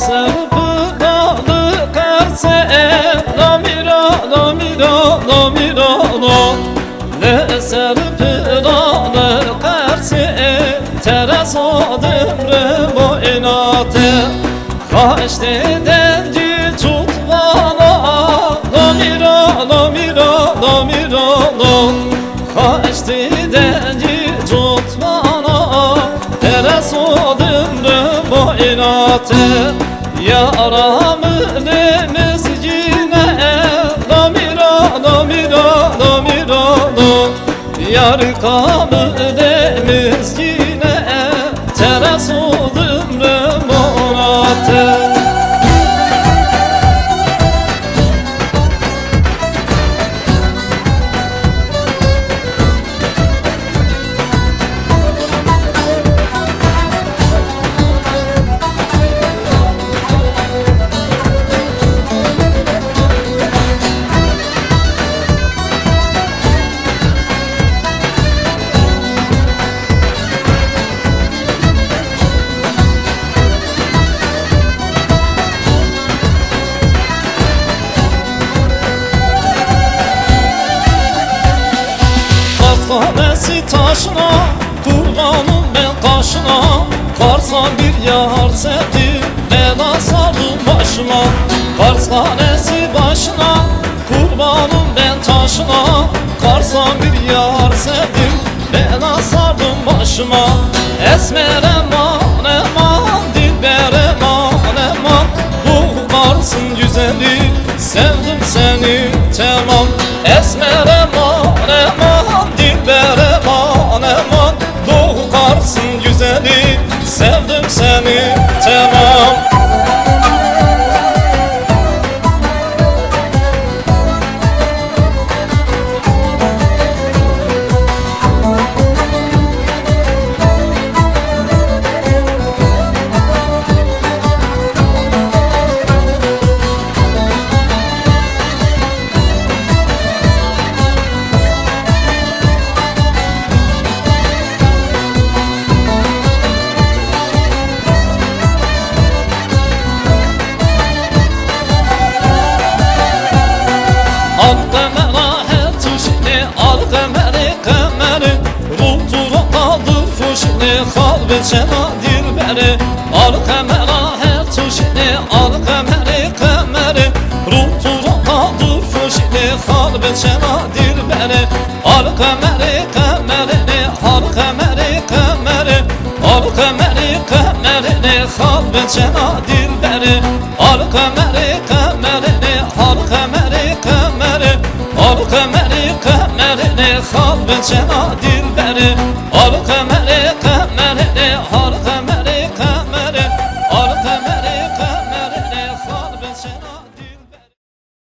Sevdalı karse lamira lamira lamira ne sevdalı karse teras odumre boynate kaçtı denci tutmana lamira lamira lamira kaçtı denci tutmana teras odumre boynate yaramı demezcine lamira lamira lamira yar kamı demezcine teras odumre monate. Kahvesi taşına, kurbanım ben taşına Kars'a bir yar sevdim, ben asarım başına Kars hanesi başına, kurbanım ben taşına Kars'a bir yar sevdim, ben asarım başıma Esmer eman eman, dilber eman eman Bu Kars'ın güzeli, sevdim seni tamam Esmer eman eman, dilber eman eman Doğu Kars'ın güzeli, sevdim seni tamam Çena dilberi al kamera her tuşini al kameri kameri ruhtura kaldır fuşini kalbe çena dilberi al kameri kamerini al kameri kameri al kameri kamerini kalbe çena dilberi al kameri kamerini al kameri kameri al kameri kamerini kalbe çena dilberi al kameri